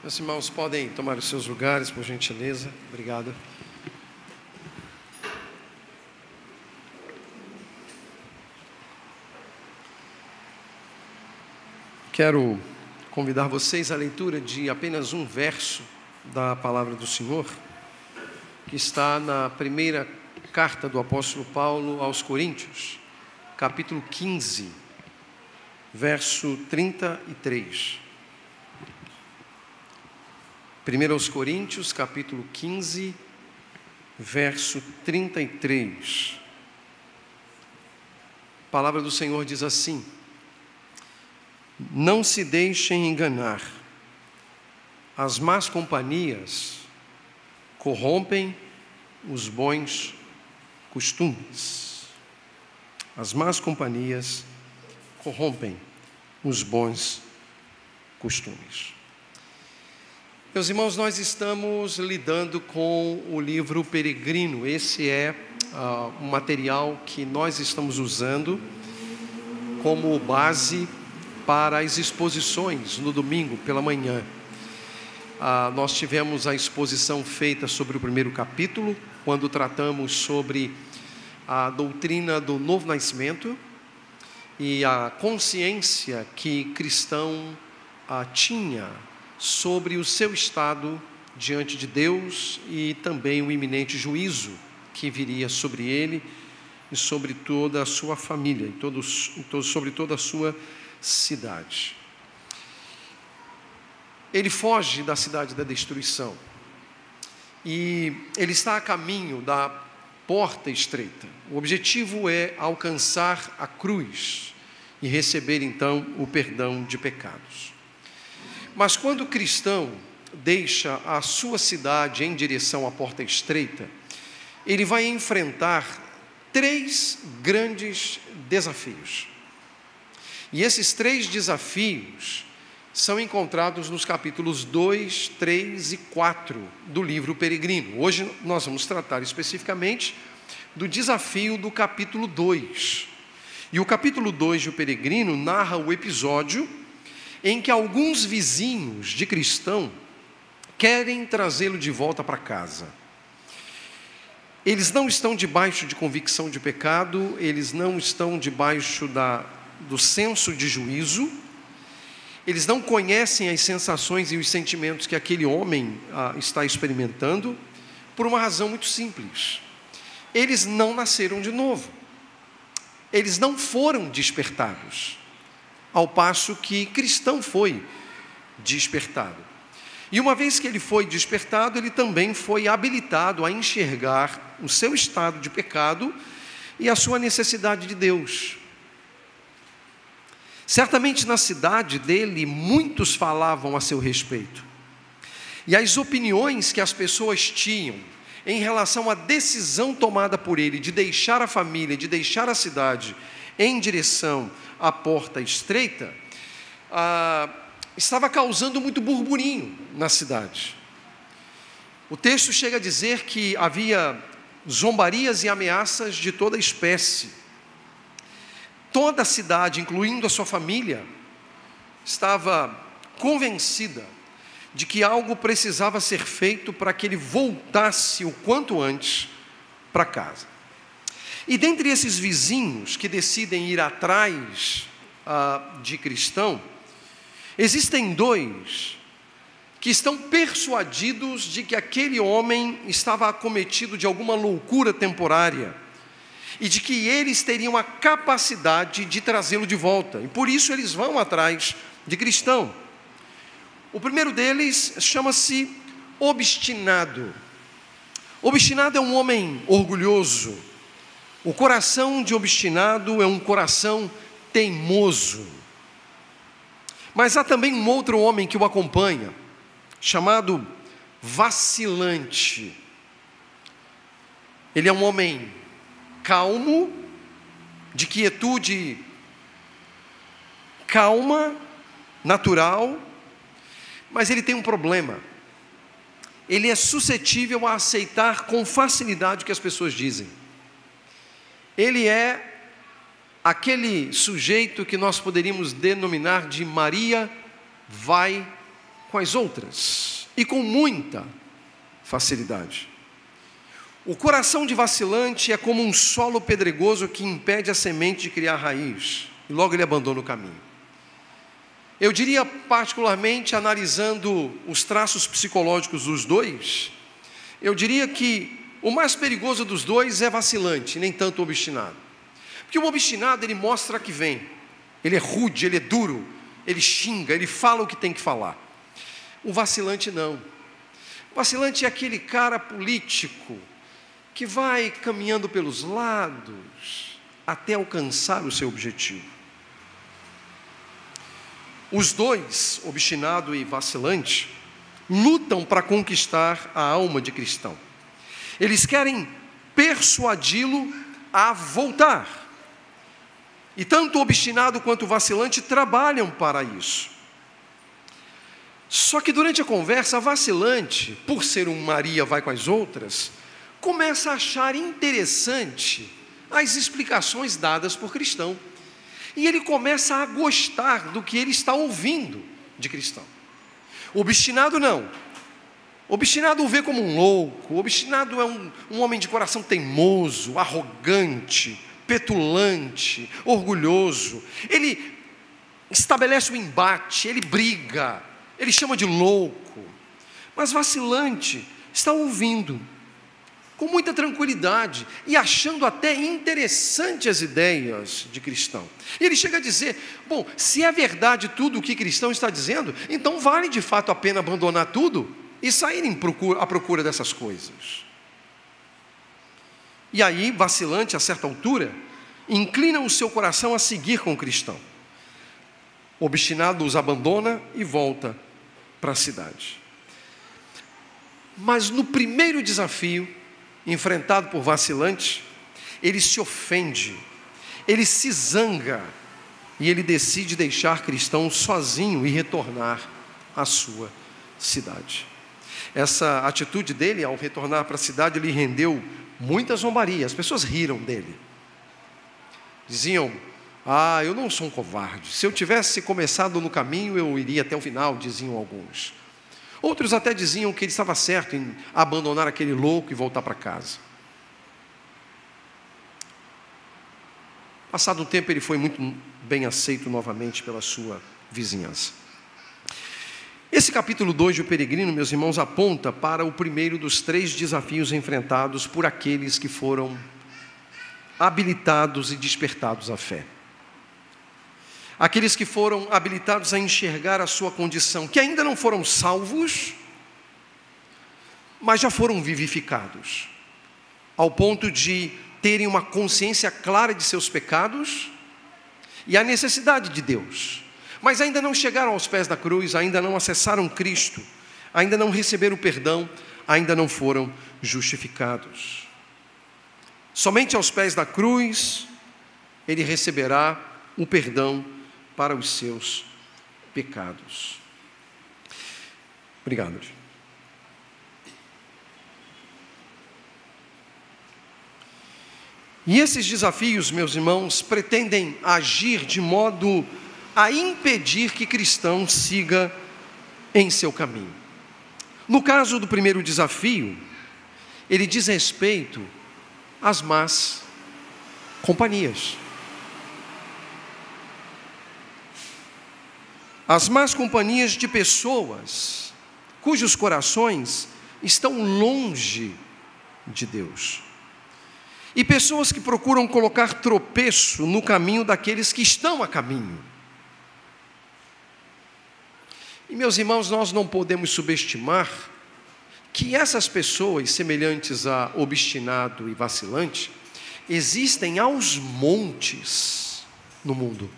Meus irmãos, podem tomar os seus lugares, por gentileza. Obrigado. Quero convidar vocês à leitura de apenas um verso da palavra do Senhor, que está na primeira carta do apóstolo Paulo aos Coríntios, capítulo 15, verso 33. 1 aos Coríntios, capítulo 15, verso 33. A palavra do Senhor diz assim: não se deixem enganar, as más companhias corrompem os bons costumes. As más companhias corrompem os bons costumes. Meus irmãos, nós estamos lidando com o livro Peregrino. Esse é um material que nós estamos usando como base para as exposições no domingo pela manhã. Nós tivemos a exposição feita sobre o primeiro capítulo, quando tratamos sobre a doutrina do novo nascimento e a consciência que cristão tinha sobre o seu estado diante de Deus e também o iminente juízo que viria sobre ele e sobre toda a sua família, sobre toda a sua cidade. Ele foge da cidade da destruição e ele está a caminho da porta estreita. O objetivo é alcançar a cruz e receber então o perdão de pecados. Mas quando o cristão deixa a sua cidade em direção à porta estreita, ele vai enfrentar 3 grandes desafios. E esses 3 desafios são encontrados nos capítulos 2, 3 e 4 do livro Peregrino. Hoje nós vamos tratar especificamente do desafio do capítulo 2. E o capítulo 2 do Peregrino narra o episódio em que alguns vizinhos de cristão querem trazê-lo de volta para casa. Eles não estão debaixo de convicção de pecado, eles não estão debaixo do senso de juízo, eles não conhecem as sensações e os sentimentos que aquele homem está experimentando, por uma razão muito simples: eles não nasceram de novo, eles não foram despertados, ao passo que cristão foi despertado. E uma vez que ele foi despertado, ele também foi habilitado a enxergar o seu estado de pecado e a sua necessidade de Deus. Certamente na cidade dele, muitos falavam a seu respeito. E as opiniões que as pessoas tinham em relação à decisão tomada por ele de deixar a família, de deixar a cidade em direção à porta estreita, estava causando muito burburinho na cidade. O texto chega a dizer que havia zombarias e ameaças de toda espécie. Toda a cidade, incluindo a sua família, estava convencida de que algo precisava ser feito para que ele voltasse o quanto antes para casa. E dentre esses vizinhos que decidem ir atrás de cristão, existem 2 que estão persuadidos de que aquele homem estava acometido de alguma loucura temporária e de que eles teriam a capacidade de trazê-lo de volta, e por isso eles vão atrás de cristão. O primeiro deles chama-se Obstinado. Obstinado é um homem orgulhoso. O coração de Obstinado é um coração teimoso. Mas há também um outro homem que o acompanha, chamado Vacilante. Ele é um homem calmo, de quietude calma, natural, mas ele tem um problema. Ele é suscetível a aceitar com facilidade o que as pessoas dizem. Ele é aquele sujeito que nós poderíamos denominar de Maria vai com as outras e com muita facilidade. O coração de vacilante é como um solo pedregoso que impede a semente de criar raiz e logo ele abandona o caminho. Eu diria, particularmente, analisando os traços psicológicos dos dois, eu diria que o mais perigoso dos dois é vacilante, nem tanto o obstinado. Porque o obstinado, ele mostra que vem. Ele é rude, ele é duro, ele xinga, ele fala o que tem que falar. O vacilante não. O vacilante é aquele cara político que vai caminhando pelos lados até alcançar o seu objetivo. Os dois, obstinado e vacilante, lutam para conquistar a alma de cristão. Eles querem persuadi-lo a voltar. E tanto o obstinado quanto o vacilante trabalham para isso. Só que durante a conversa, a vacilante, por ser um Maria vai com as outras, começa a achar interessante as explicações dadas por cristão. E ele começa a gostar do que ele está ouvindo de cristão. O obstinado não. O obstinado o vê como um louco. O obstinado é um homem de coração teimoso, arrogante, petulante, orgulhoso. Ele estabelece o embate, ele briga, ele chama de louco. Mas vacilante está ouvindo com muita tranquilidade e achando até interessante as ideias de cristão. E ele chega a dizer, bom, se é verdade tudo o que cristão está dizendo, então vale de fato a pena abandonar tudo e sair à procura dessas coisas. E aí, vacilante, a certa altura, inclina o seu coração a seguir com o cristão. O obstinado os abandona e volta para a cidade. Mas no primeiro desafio, enfrentado por vacilante, ele se ofende, ele se zanga e ele decide deixar cristão sozinho e retornar à sua cidade. Essa atitude dele, ao retornar para a cidade, lhe rendeu muita zombaria. As pessoas riram dele. Diziam, eu não sou um covarde. Se eu tivesse começado no caminho, eu iria até o final, diziam alguns. Outros até diziam que ele estava certo em abandonar aquele louco e voltar para casa. Passado um tempo, ele foi muito bem aceito novamente pela sua vizinhança. Esse capítulo 2 de O Peregrino, meus irmãos, aponta para o primeiro dos 3 desafios enfrentados por aqueles que foram habilitados e despertados à fé. Aqueles que foram habilitados a enxergar a sua condição, que ainda não foram salvos, mas já foram vivificados, ao ponto de terem uma consciência clara de seus pecados e a necessidade de Deus, mas ainda não chegaram aos pés da cruz, ainda não acessaram Cristo, ainda não receberam o perdão, ainda não foram justificados. Somente aos pés da cruz ele receberá o perdão para os seus pecados. Obrigado. E esses desafios, meus irmãos, pretendem agir de modo a impedir que cristão siga em seu caminho. No caso do primeiro desafio, ele diz respeito às más companhias. As más companhias de pessoas cujos corações estão longe de Deus. E pessoas que procuram colocar tropeço no caminho daqueles que estão a caminho. E, meus irmãos, nós não podemos subestimar que essas pessoas, semelhantes a obstinado e vacilante, existem aos montes no mundo.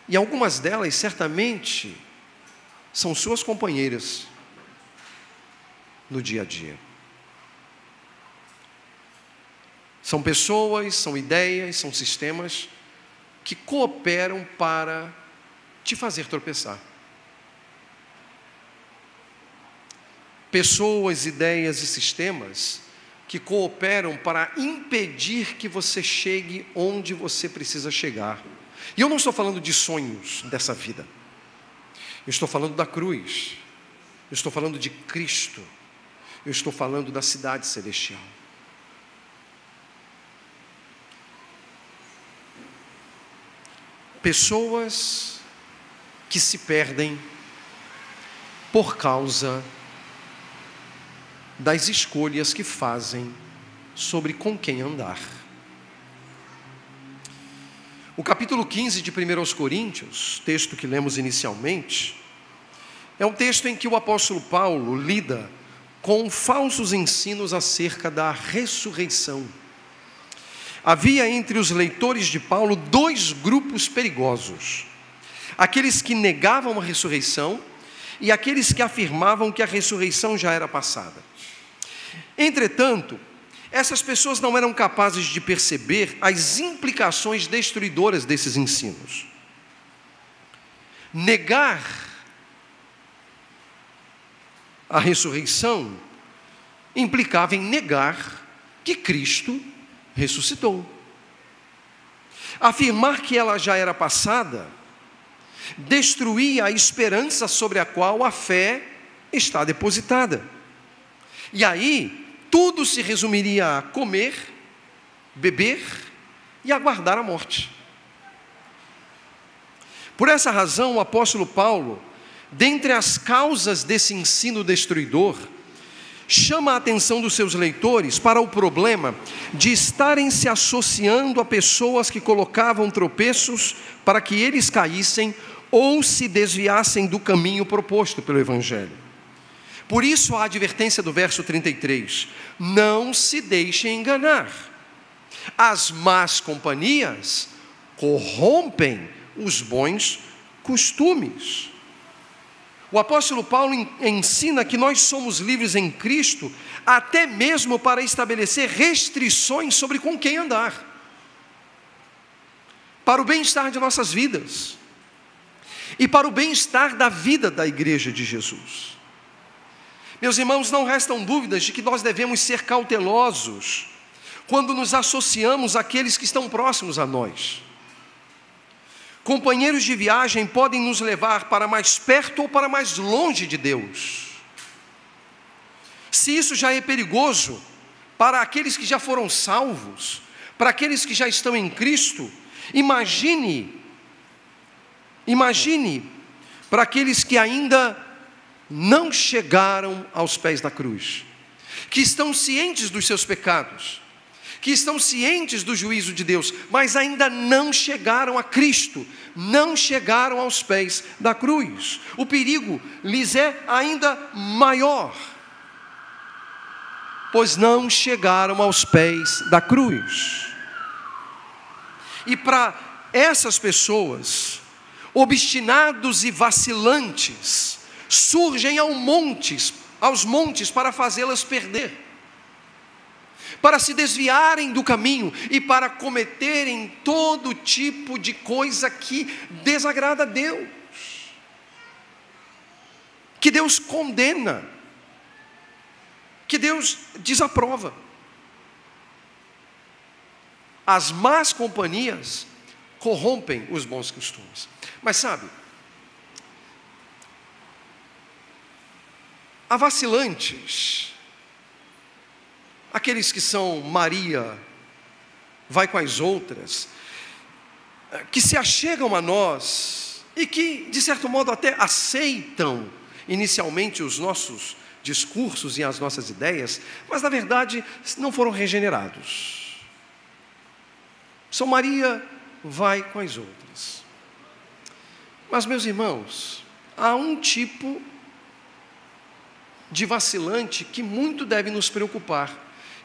E algumas delas, certamente, são suas companheiras no dia a dia. São pessoas, são ideias, são sistemas que cooperam para te fazer tropeçar. Pessoas, ideias e sistemas que cooperam para impedir que você chegue onde você precisa chegar. E eu não estou falando de sonhos dessa vida. Eu estou falando da cruz. Eu estou falando de Cristo. Eu estou falando da cidade celestial. Pessoas que se perdem por causa das escolhas que fazem sobre com quem andar. O capítulo 15 de 1 Coríntios, texto que lemos inicialmente, é um texto em que o apóstolo Paulo lida com falsos ensinos acerca da ressurreição. Havia entre os leitores de Paulo dois grupos perigosos: aqueles que negavam a ressurreição e aqueles que afirmavam que a ressurreição já era passada. Entretanto, essas pessoas não eram capazes de perceber as implicações destruidoras desses ensinos. Negar a ressurreição implicava em negar que Cristo ressuscitou. Afirmar que ela já era passada destruía a esperança sobre a qual a fé está depositada. E aí, tudo se resumiria a comer, beber e aguardar a morte. Por essa razão, o apóstolo Paulo, dentre as causas desse ensino destruidor, chama a atenção dos seus leitores para o problema de estarem se associando a pessoas que colocavam tropeços para que eles caíssem ou se desviassem do caminho proposto pelo Evangelho. Por isso a advertência do verso 33, não se deixem enganar. As más companhias corrompem os bons costumes. O apóstolo Paulo ensina que nós somos livres em Cristo, até mesmo para estabelecer restrições sobre com quem andar, para o bem-estar de nossas vidas, e para o bem-estar da vida da igreja de Jesus. Meus irmãos, não restam dúvidas de que nós devemos ser cautelosos quando nos associamos àqueles que estão próximos a nós. Companheiros de viagem podem nos levar para mais perto ou para mais longe de Deus. Se isso já é perigoso para aqueles que já foram salvos, para aqueles que já estão em Cristo, imagine para aqueles que ainda não chegaram aos pés da cruz, que estão cientes dos seus pecados, que estão cientes do juízo de Deus, mas ainda não chegaram a Cristo, não chegaram aos pés da cruz. O perigo lhes é ainda maior, pois não chegaram aos pés da cruz. E para essas pessoas, obstinados e vacilantes, surgem aos montes para fazê-las perder, para se desviarem do caminho e para cometerem todo tipo de coisa que desagrada a Deus, que Deus condena, que Deus desaprova. As más companhias corrompem os bons costumes. Mas sabe, há vacilantes, aqueles que são Maria, vai com as outras, que se achegam a nós e que, de certo modo, até aceitam inicialmente os nossos discursos e as nossas ideias, mas na verdade não foram regenerados. São Maria, vai com as outras. Mas, meus irmãos, há um tipo de vacilante que muito deve nos preocupar,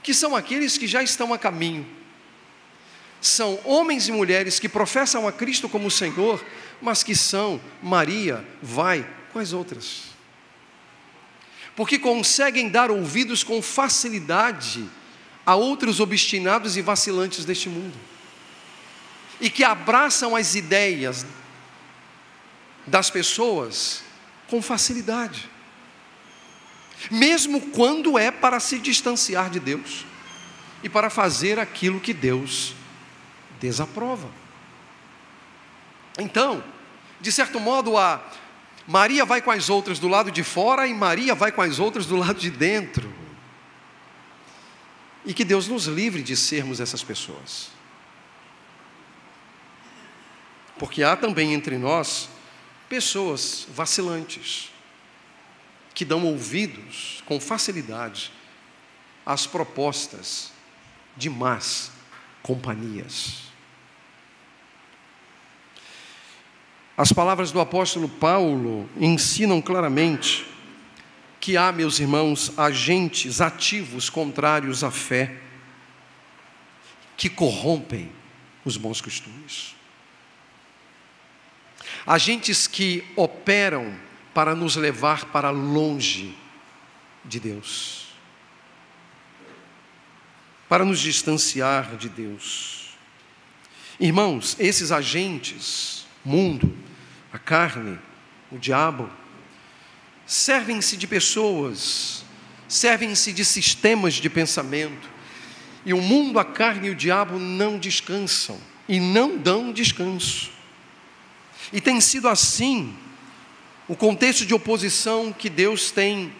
que são aqueles que já estão a caminho. São homens e mulheres que professam a Cristo como Senhor, mas que são Maria, vai com as outras. Porque conseguem dar ouvidos com facilidade a outros obstinados e vacilantes deste mundo, e que abraçam as ideias das pessoas com facilidade, mesmo quando é para se distanciar de Deus e para fazer aquilo que Deus desaprova. Então, de certo modo, Maria vai com as outras do lado de fora e Maria vai com as outras do lado de dentro. E que Deus nos livre de sermos essas pessoas. Porque há também entre nós pessoas vacilantes, que dão ouvidos com facilidade às propostas de más companhias. As palavras do apóstolo Paulo ensinam claramente que há, meus irmãos, agentes ativos contrários à fé, que corrompem os bons costumes. Agentes que operam para nos levar para longe de Deus, para nos distanciar de Deus. Irmãos, esses agentes, mundo, a carne, o diabo, servem-se de pessoas, servem-se de sistemas de pensamento, e o mundo, a carne e o diabo não descansam, e não dão descanso. E tem sido assim o contexto de oposição que Deus tem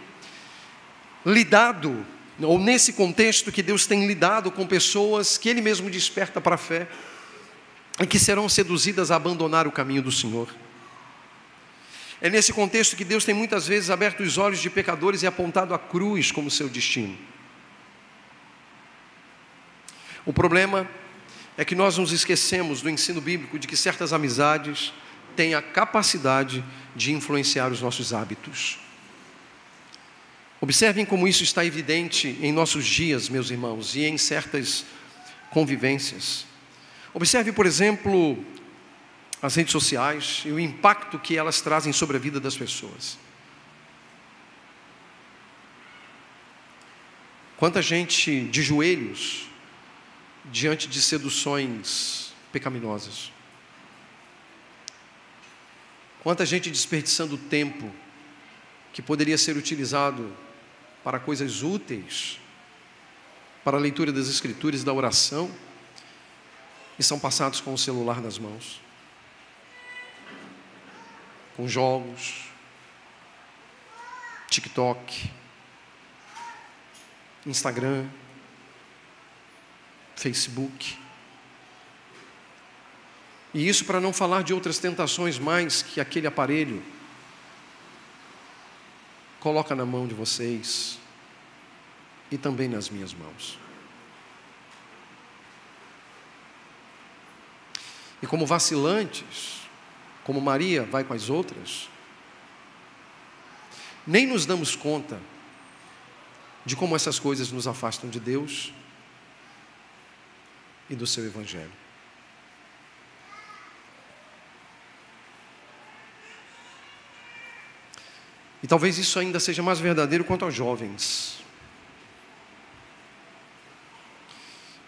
lidado, ou nesse contexto que Deus tem lidado com pessoas que Ele mesmo desperta para a fé, e que serão seduzidas a abandonar o caminho do Senhor. É nesse contexto que Deus tem muitas vezes aberto os olhos de pecadores e apontado a cruz como seu destino. O problema é que nós nos esquecemos do ensino bíblico de que certas amizades têm a capacidade de influenciar os nossos hábitos. Observem como isso está evidente em nossos dias, meus irmãos, e em certas convivências. Observe, por exemplo, as redes sociais e o impacto que elas trazem sobre a vida das pessoas. Quanta gente de joelhos diante de seduções pecaminosas. Quanta gente desperdiçando tempo que poderia ser utilizado para coisas úteis, para a leitura das Escrituras e da oração, e são passados com o celular nas mãos, com jogos, TikTok, Instagram, Facebook. E isso para não falar de outras tentações mais que aquele aparelho coloca na mão de vocês e também nas minhas mãos. E como vacilantes, como Maria vai com as outras, nem nos damos conta de como essas coisas nos afastam de Deus e do seu Evangelho. E talvez isso ainda seja mais verdadeiro quanto aos jovens.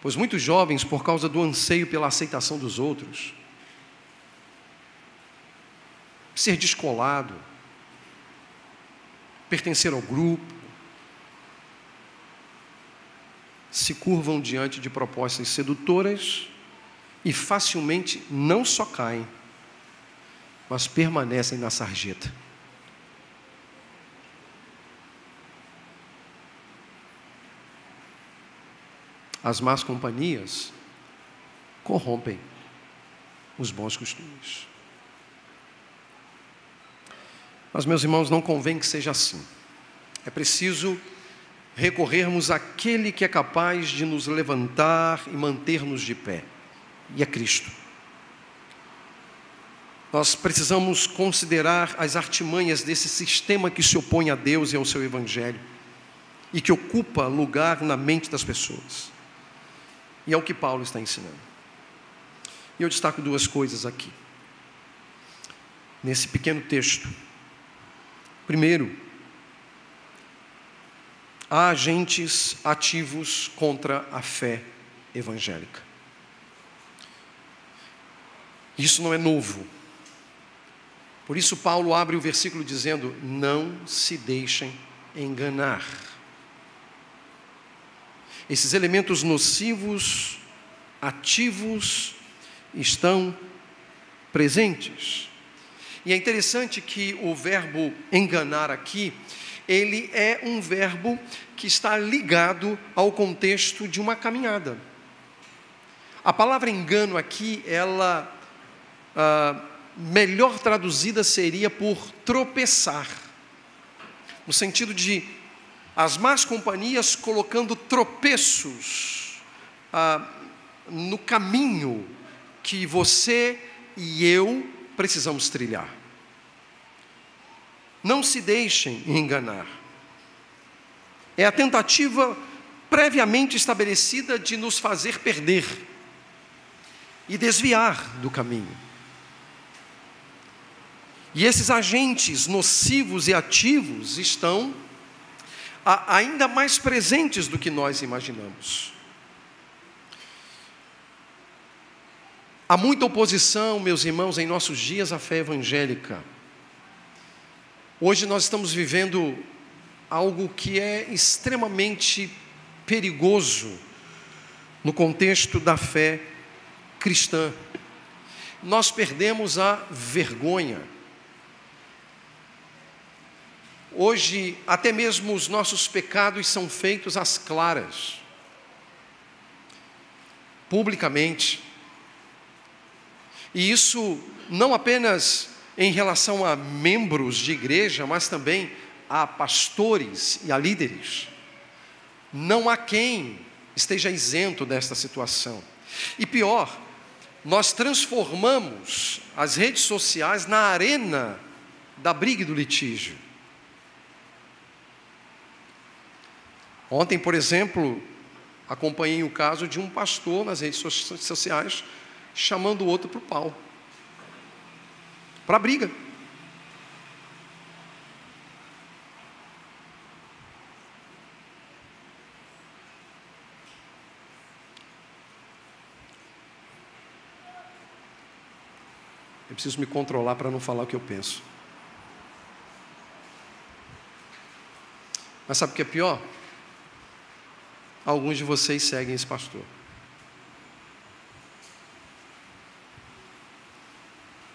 Pois muitos jovens, por causa do anseio pela aceitação dos outros, ser descolado, pertencer ao grupo, se curvam diante de propostas sedutoras e facilmente não só caem, mas permanecem na sarjeta. As más companhias corrompem os bons costumes. Mas, meus irmãos, não convém que seja assim. É preciso recorrermos àquele que é capaz de nos levantar e manter-nos de pé, e é Cristo. Nós precisamos considerar as artimanhas desse sistema que se opõe a Deus e ao seu Evangelho, e que ocupa lugar na mente das pessoas. E é o que Paulo está ensinando. E eu destaco duas coisas aqui, nesse pequeno texto. Primeiro, há agentes ativos contra a fé evangélica. Isso não é novo. Por isso Paulo abre o versículo dizendo: não se deixem enganar. Esses elementos nocivos, ativos, estão presentes. E é interessante que o verbo enganar aqui, ele é um verbo que está ligado ao contexto de uma caminhada. A palavra engano aqui, ela melhor traduzida seria por tropeçar, no sentido de as más companhias colocando tropeços no caminho que você e eu precisamos trilhar. Não se deixem enganar. É a tentativa previamente estabelecida de nos fazer perder e desviar do caminho. E esses agentes nocivos e ativos estão ainda mais presentes do que nós imaginamos. Há muita oposição, meus irmãos, em nossos dias à fé evangélica. Hoje nós estamos vivendo algo que é extremamente perigoso no contexto da fé cristã. Nós perdemos a vergonha. Hoje, até mesmo os nossos pecados são feitos às claras, publicamente. E isso não apenas em relação a membros de igreja, mas também a pastores e a líderes. Não há quem esteja isento desta situação. E pior, nós transformamos as redes sociais na arena da briga e do litígio. Ontem, por exemplo, acompanhei o caso de um pastor nas redes sociais chamando o outro para o pau, para a briga. Eu preciso me controlar para não falar o que eu penso. Mas sabe o que é pior? Alguns de vocês seguem esse pastor.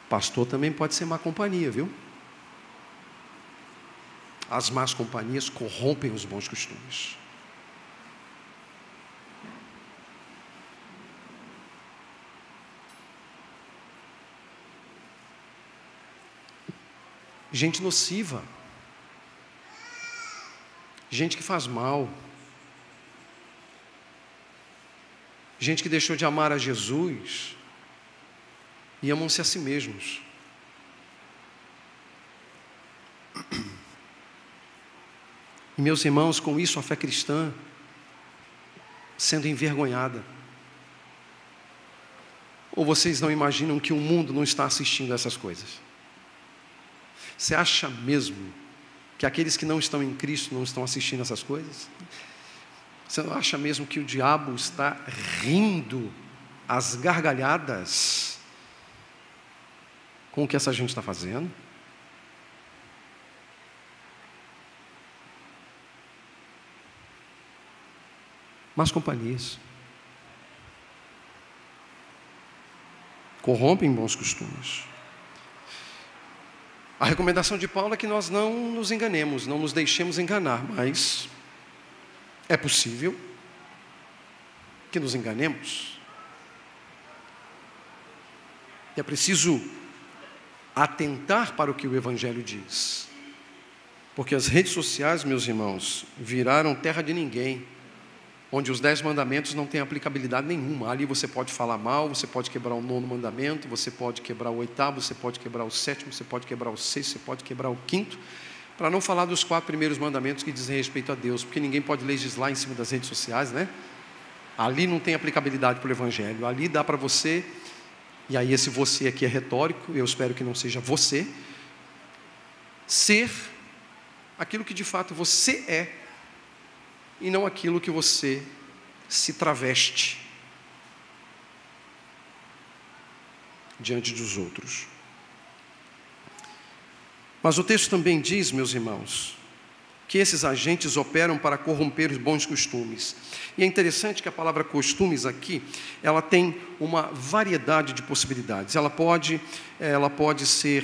Pastor também pode ser má companhia, viu? As más companhias corrompem os bons costumes. Gente nociva. Gente que faz mal. Gente que deixou de amar a Jesus e amam-se a si mesmos. E meus irmãos, com isso a fé cristã sendo envergonhada. Ou vocês não imaginam que o mundo não está assistindo a essas coisas? Você acha mesmo que aqueles que não estão em Cristo não estão assistindo a essas coisas? Você não acha mesmo que o diabo está rindo às gargalhadas com o que essa gente está fazendo? Más companhias corrompem bons costumes. A recomendação de Paulo é que nós não nos enganemos, não nos deixemos enganar, mas é possível que nos enganemos. E é preciso atentar para o que o Evangelho diz. Porque as redes sociais, meus irmãos, viraram terra de ninguém, onde os 10 mandamentos não têm aplicabilidade nenhuma. Ali você pode falar mal, você pode quebrar o 9º mandamento, você pode quebrar o 8º, você pode quebrar o 7º, você pode quebrar o 6º, você pode quebrar o 5º, para não falar dos 4 primeiros mandamentos que dizem respeito a Deus, porque ninguém pode legislar em cima das redes sociais, né? Ali não tem aplicabilidade para o Evangelho, ali dá para você, e aí esse você aqui é retórico, eu espero que não seja você, ser aquilo que de fato você é, e não aquilo que você se traveste diante dos outros. Mas o texto também diz, meus irmãos, que esses agentes operam para corromper os bons costumes. E é interessante que a palavra costumes aqui, ela tem uma variedade de possibilidades. Ela pode ser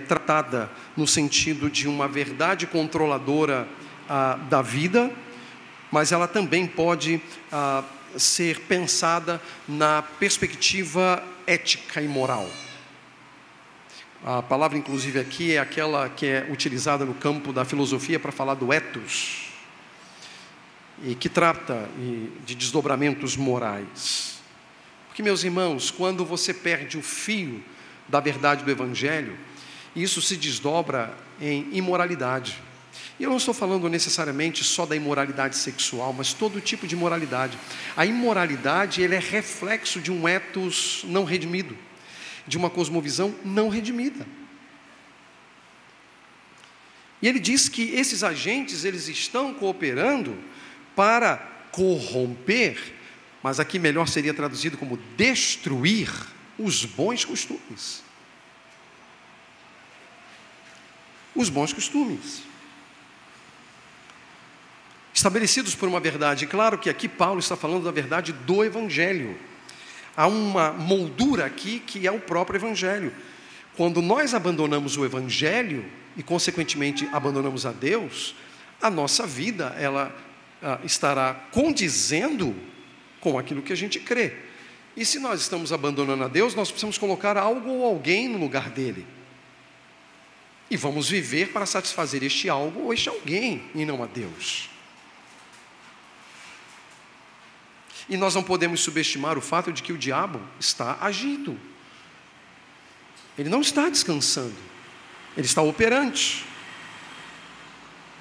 tratada no sentido de uma verdade controladora da vida, mas ela também pode ser pensada na perspectiva ética e moral. A palavra, inclusive, aqui é aquela que é utilizada no campo da filosofia para falar do ethos, e que trata de desdobramentos morais. Porque, meus irmãos, quando você perde o fio da verdade do Evangelho, isso se desdobra em imoralidade. E eu não estou falando necessariamente só da imoralidade sexual, mas todo tipo de imoralidade. A imoralidade, ele é reflexo de um ethos não redimido, de uma cosmovisão não redimida. E ele diz que esses agentes, eles estão cooperando para corromper, mas aqui melhor seria traduzido como destruir os bons costumes. Os bons costumes estabelecidos por uma verdade. Claro que aqui Paulo está falando da verdade do Evangelho. Há uma moldura aqui que é o próprio Evangelho. Quando nós abandonamos o Evangelho e, consequentemente, abandonamos a Deus, a nossa vida, ela estará condizendo com aquilo que a gente crê. E se nós estamos abandonando a Deus, nós precisamos colocar algo ou alguém no lugar dele. E vamos viver para satisfazer este algo ou este alguém, e não a Deus. E nós não podemos subestimar o fato de que o diabo está agindo. Ele não está descansando. Ele está operante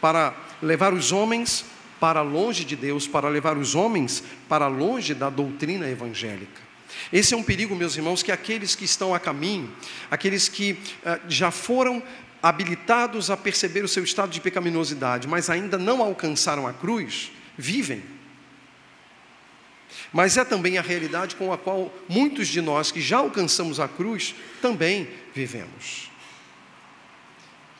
para levar os homens para longe de Deus, para levar os homens para longe da doutrina evangélica. Esse é um perigo, meus irmãos, que aqueles que estão a caminho, aqueles que já foram habilitados a perceber o seu estado de pecaminosidade, mas ainda não alcançaram a cruz, vivem. Mas é também a realidade com a qual muitos de nós que já alcançamos a cruz também vivemos.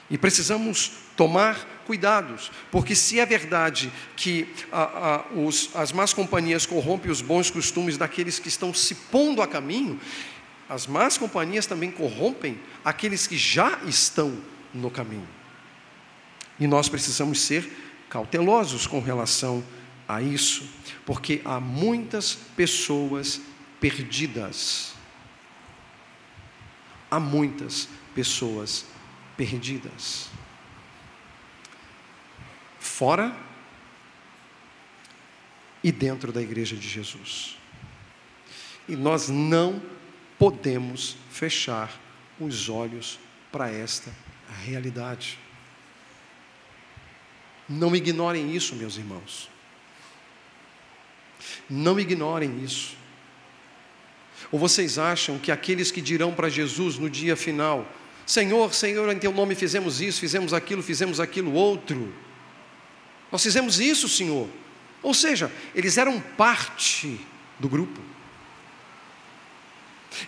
E precisamos tomar cuidados, porque se é verdade que as más companhias corrompem os bons costumes daqueles que estão se pondo a caminho, as más companhias também corrompem aqueles que já estão no caminho. E nós precisamos ser cautelosos com relação a isso, porque há muitas pessoas perdidas. Há muitas pessoas perdidas. Fora e dentro da igreja de Jesus. E nós não podemos fechar os olhos para esta realidade. Não ignorem isso, meus irmãos. Não ignorem isso. Ou vocês acham que aqueles que dirão para Jesus no dia final: Senhor, Senhor, em teu nome fizemos isso, fizemos aquilo outro. Nós fizemos isso, Senhor. Ou seja, eles eram parte do grupo.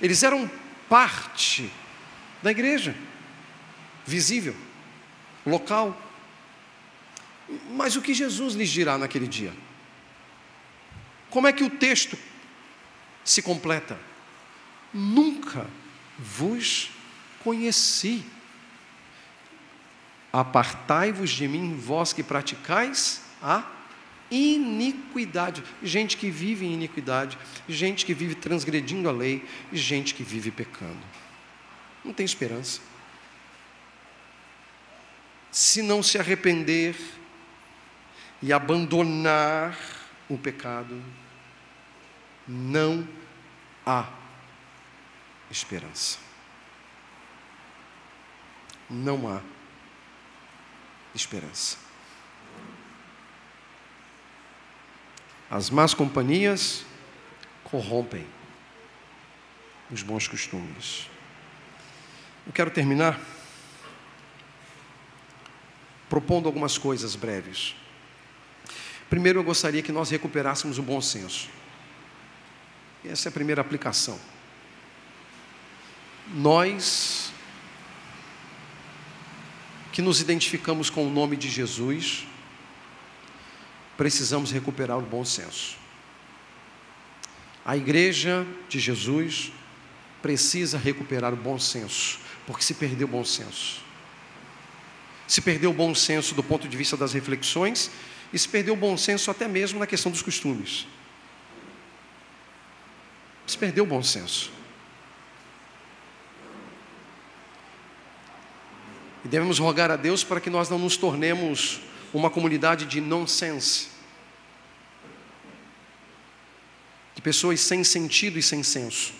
Eles eram parte da igreja, visível, local. Mas o que Jesus lhes dirá naquele dia? Como é que o texto se completa? Nunca vos conheci. Apartai-vos de mim, vós que praticais a iniquidade. Gente que vive em iniquidade, gente que vive transgredindo a lei, gente que vive pecando. Não tem esperança. Se não se arrepender e abandonar o pecado, não há esperança. Não há esperança. As más companhias corrompem os bons costumes. Eu quero terminar propondo algumas coisas breves. Primeiro, eu gostaria que nós recuperássemos o bom senso. Essa é a primeira aplicação. Nós que nos identificamos com o nome de Jesus, precisamos recuperar o bom senso. A igreja de Jesus precisa recuperar o bom senso, Porque se perdeu o bom senso. Se perdeu o bom senso do ponto de vista das reflexões e se perdeu o bom senso até mesmo na questão dos costumes. Se perdeu o bom senso. E devemos rogar a Deus para que nós não nos tornemos uma comunidade de nonsense, de pessoas sem sentido e sem senso.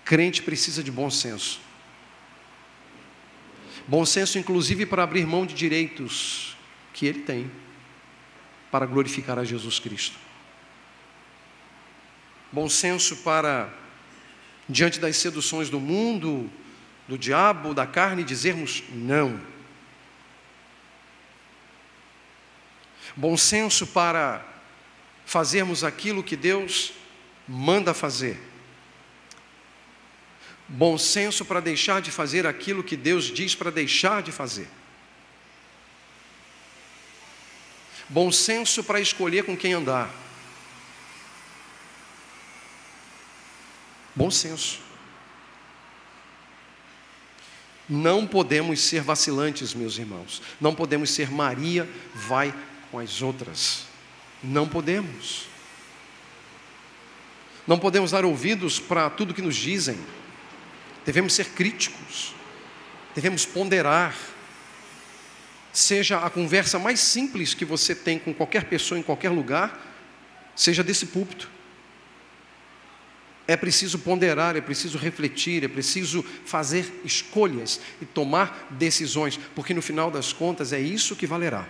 Crente precisa de bom senso. Bom senso, inclusive, para abrir mão de direitos que ele tem para glorificar a Jesus Cristo. Bom senso para, diante das seduções do mundo, do diabo, da carne, dizermos não. Bom senso para fazermos aquilo que Deus manda fazer. Bom senso para deixar de fazer aquilo que Deus diz para deixar de fazer. Bom senso para escolher com quem andar. Bom senso. Não podemos ser vacilantes, meus irmãos. Não podemos ser Maria vai com as outras. Não podemos. Não podemos dar ouvidos para tudo que nos dizem. Devemos ser críticos. Devemos ponderar. Seja a conversa mais simples que você tem com qualquer pessoa em qualquer lugar, seja desse púlpito. É preciso ponderar, é preciso refletir, é preciso fazer escolhas e tomar decisões, porque no final das contas é isso que valerá.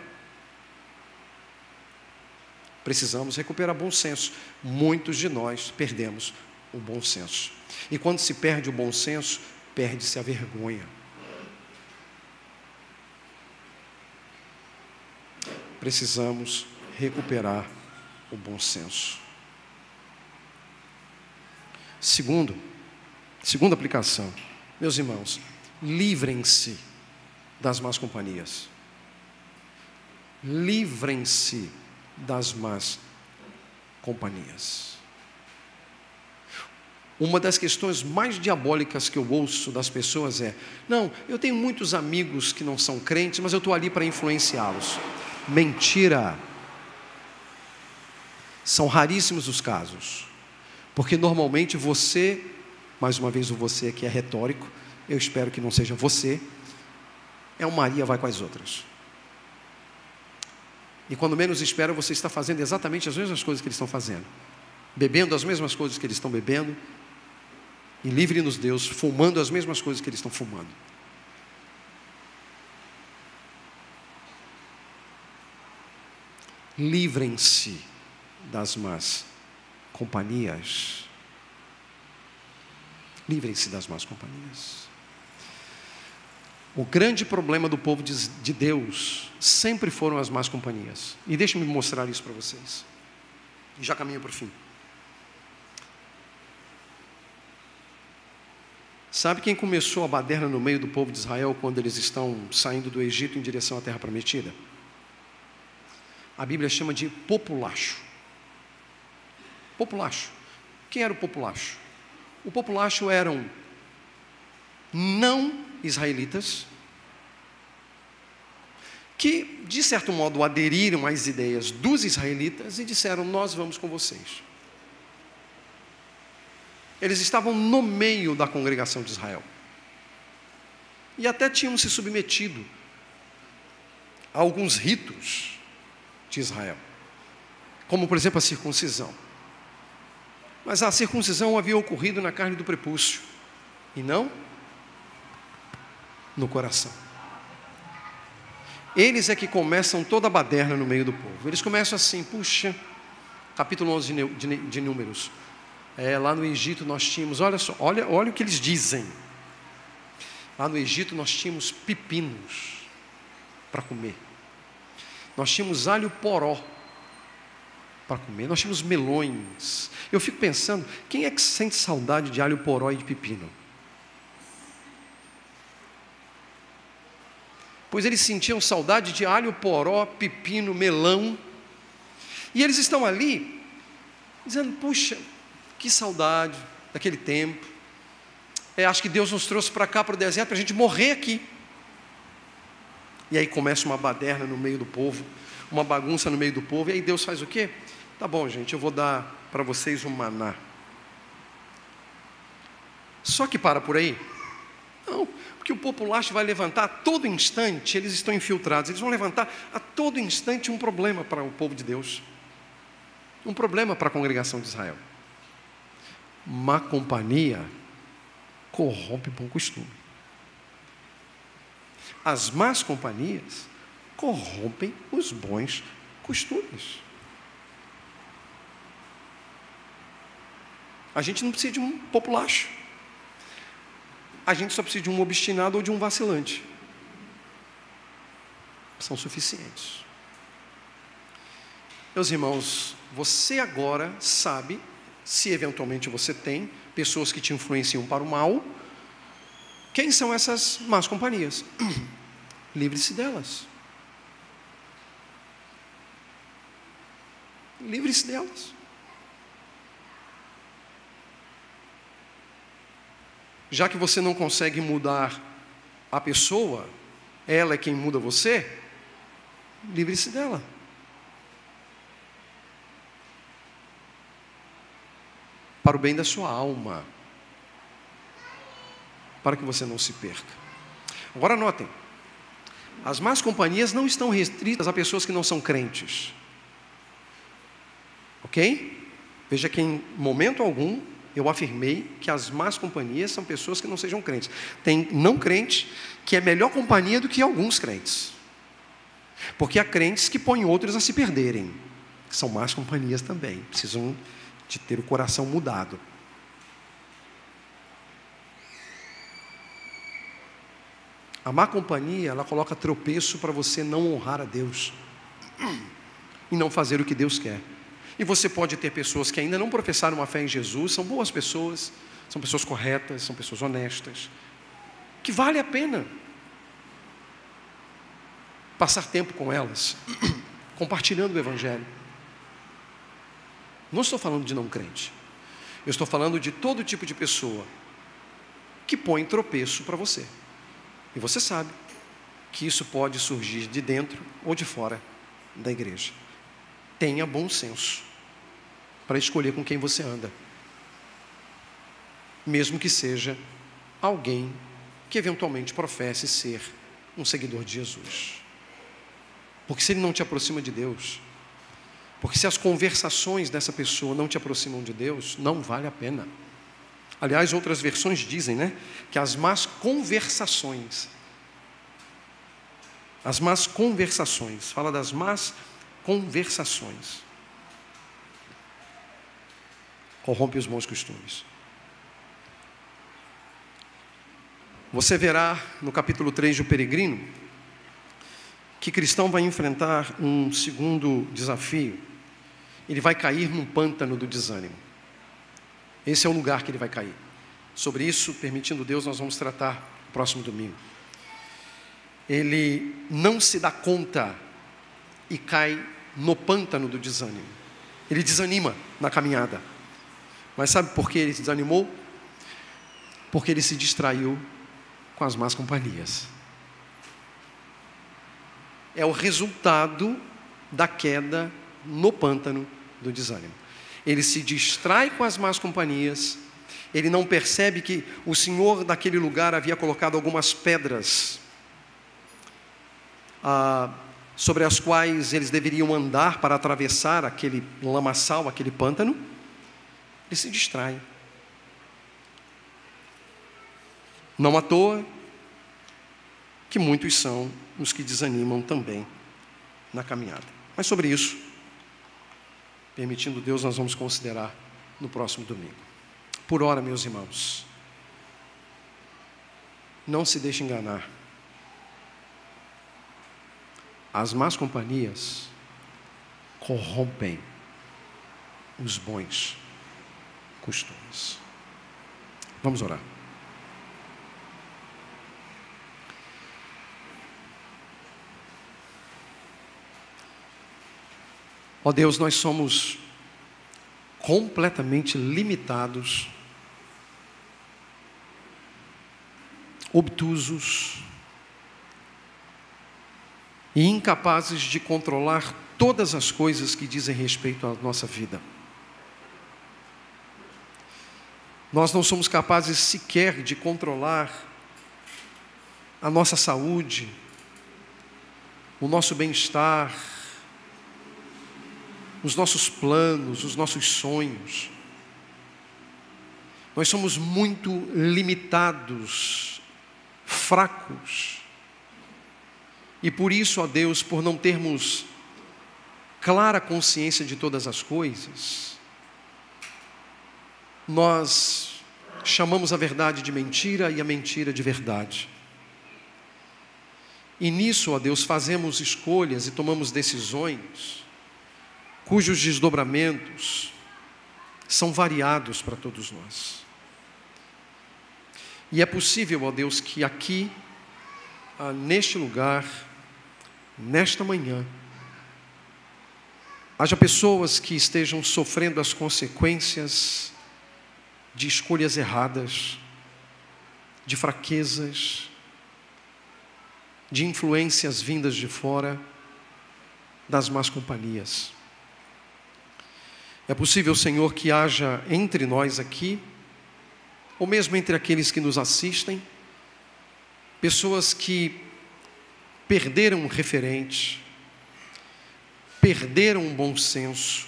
Precisamos recuperar bom senso. Muitos de nós perdemos o bom senso. E quando se perde o bom senso, perde-se a vergonha. Precisamos recuperar o bom senso. Segunda aplicação, meus irmãos, livrem-se das más companhias. Livrem-se das más companhias. Uma das questões mais diabólicas que eu ouço das pessoas é: não, eu tenho muitos amigos que não são crentes, mas eu estou ali para influenciá-los. Mentira! São raríssimos os casos. Porque normalmente você, mais uma vez o você aqui é retórico, eu espero que não seja você, é um Maria vai com as outras. E quando menos espera, você está fazendo exatamente as mesmas coisas que eles estão fazendo. Bebendo as mesmas coisas que eles estão bebendo. E livre-nos Deus, fumando as mesmas coisas que eles estão fumando. Livrem-se das más companhias. Livrem-se das más companhias. O grande problema do povo de Deus sempre foram as más companhias. E deixe-me mostrar isso para vocês. E já caminho para o fim. Sabe quem começou a baderna no meio do povo de Israel quando eles estão saindo do Egito em direção à terra prometida? A Bíblia chama de populacho. Populacho. Quem era o populacho? O populacho eram não israelitas que, de certo modo, aderiram às ideias dos israelitas e disseram: nós vamos com vocês. Eles estavam no meio da congregação de Israel e até tinham se submetido a alguns ritos de Israel, como por exemplo a circuncisão. Mas a circuncisão havia ocorrido na carne do prepúcio e não no coração. Eles é que começam toda a baderna no meio do povo. Eles começam assim: puxa, capítulo 11 de Números. Lá no Egito nós tínhamos, olha só, olha o que eles dizem. Lá no Egito nós tínhamos pepinos para comer. Nós tínhamos alho poró para comer. Nós tínhamos melões. Eu fico pensando, quem é que sente saudade de alho poró e de pepino? Pois eles sentiam saudade de alho poró, pepino, melão. E eles estão ali dizendo: puxa, que saudade daquele tempo. Acho que Deus nos trouxe para cá, para o deserto, para a gente morrer aqui. E aí começa uma baderna no meio do povo, uma bagunça no meio do povo, e aí Deus faz o quê? Tá bom, gente, eu vou dar para vocês um maná. Só que para por aí? Não, porque o populacho vai levantar a todo instante, eles estão infiltrados, eles vão levantar a todo instante um problema para o povo de Deus, um problema para a congregação de Israel. Má companhia corrompe bom costume. As más companhias corrompem os bons costumes. A gente não precisa de um populacho. A gente só precisa de um obstinado ou de um vacilante. São suficientes. Meus irmãos, você agora sabe, se eventualmente você tem pessoas que te influenciam para o mal, quem são essas más companhias? Livre-se delas. Livre-se delas. Já que você não consegue mudar a pessoa, ela é quem muda você, livre-se dela. Para o bem da sua alma. Para que você não se perca. Agora notem, as más companhias não estão restritas a pessoas que não são crentes. Ok? Veja que em momento algum eu afirmei que as más companhias são pessoas que não sejam crentes. Tem não crente que é melhor companhia do que alguns crentes. Porque há crentes que põem outros a se perderem. Que são más companhias também. Precisam de ter o coração mudado. A má companhia, ela coloca tropeço para você não honrar a Deus. E não fazer o que Deus quer. E você pode ter pessoas que ainda não professaram uma fé em Jesus, são boas pessoas, são pessoas corretas, são pessoas honestas, que vale a pena passar tempo com elas, compartilhando o Evangelho. Não estou falando de não crente, eu estou falando de todo tipo de pessoa que põe tropeço para você. E você sabe que isso pode surgir de dentro ou de fora da igreja. Tenha bom senso para escolher com quem você anda. Mesmo que seja alguém que eventualmente professe ser um seguidor de Jesus. Porque se ele não te aproxima de Deus, porque se as conversações dessa pessoa não te aproximam de Deus, não vale a pena. Aliás, outras versões dizem, que as más conversações, fala das más conversações, corrompe os bons costumes. Você verá no capítulo 3 do Peregrino que cristão vai enfrentar um segundo desafio. Ele vai cair num pântano do desânimo. Esse é o lugar que ele vai cair. Sobre isso, permitindo Deus, nós vamos tratar no próximo domingo. Ele não se dá conta e cai no pântano do desânimo. Ele desanima na caminhada. Mas sabe por que ele se desanimou? Porque ele se distraiu com as más companhias. É o resultado da queda no pântano do desânimo. Ele se distrai com as más companhias, ele não percebe que o Senhor daquele lugar havia colocado algumas pedras sobre as quais eles deveriam andar para atravessar aquele lamaçal, aquele pântano. Ele se distrai. Não à toa que muitos são os que desanimam também na caminhada. Mas sobre isso, permitindo Deus, nós vamos considerar no próximo domingo. Por ora, meus irmãos, não se deixe enganar. As más companhias corrompem os bons costumes. Vamos orar. Ó Deus, nós somos completamente limitados, obtusos e incapazes de controlar todas as coisas que dizem respeito à nossa vida. Nós não somos capazes sequer de controlar a nossa saúde, o nosso bem-estar, os nossos planos, os nossos sonhos. Nós somos muito limitados, fracos. E por isso, ó Deus, por não termos clara consciência de todas as coisas, nós chamamos a verdade de mentira e a mentira de verdade. E nisso, ó Deus, fazemos escolhas e tomamos decisões cujos desdobramentos são variados para todos nós. E é possível, ó Deus, que aqui, neste lugar, nesta manhã, haja pessoas que estejam sofrendo as consequências de escolhas erradas, de fraquezas, de influências vindas de fora, das más companhias. É possível, Senhor, que haja entre nós aqui, ou mesmo entre aqueles que nos assistem, pessoas que perderam um referente, perderam um bom senso,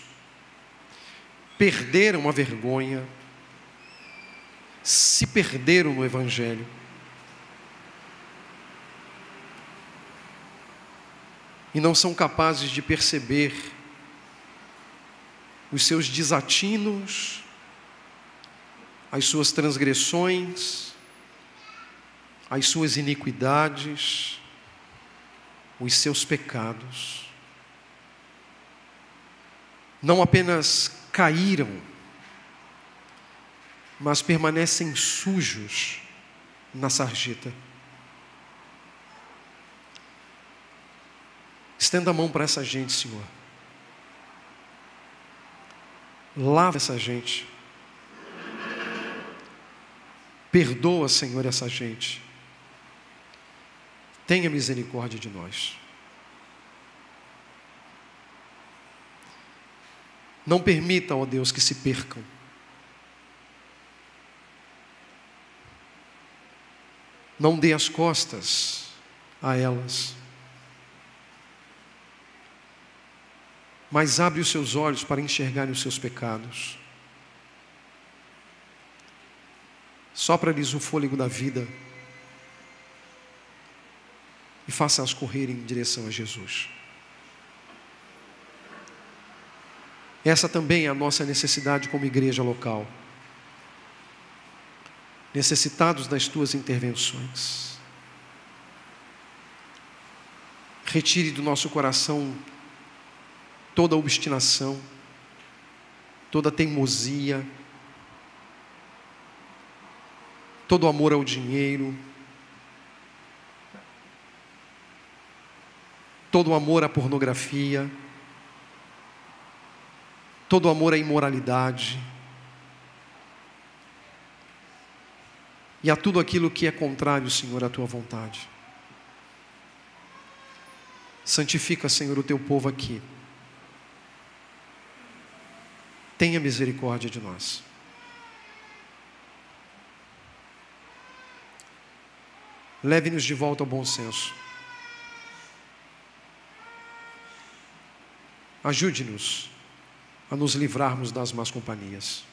perderam a vergonha, se perderam no Evangelho. E não são capazes de perceber os seus desatinos, as suas transgressões, as suas iniquidades, os seus pecados. Não apenas caíram, mas permanecem sujos na sarjeta. Estenda a mão para essa gente, Senhor. Lava essa gente. Perdoa, Senhor, essa gente. Tenha misericórdia de nós. Não permita, ó Deus, que se percam. Não dê as costas a elas. Mas abre os seus olhos para enxergarem os seus pecados. Sopra-lhes o fôlego da vida e faça-as correrem em direção a Jesus. Essa também é a nossa necessidade como igreja local. Necessitados das tuas intervenções. Retire do nosso coração toda obstinação, toda teimosia, todo amor ao dinheiro, todo amor à pornografia, todo amor à imoralidade e a tudo aquilo que é contrário, Senhor, à tua vontade. Santifica, Senhor, o teu povo aqui. Tenha misericórdia de nós. Leve-nos de volta ao bom senso. Ajude-nos a nos livrarmos das más companhias,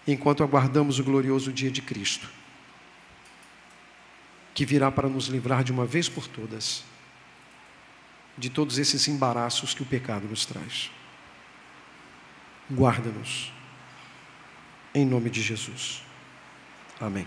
enquanto aguardamos o glorioso dia de Cristo, que virá para nos livrar de uma vez por todas de todos esses embaraços que o pecado nos traz. Guarda-nos, em nome de Jesus. Amém.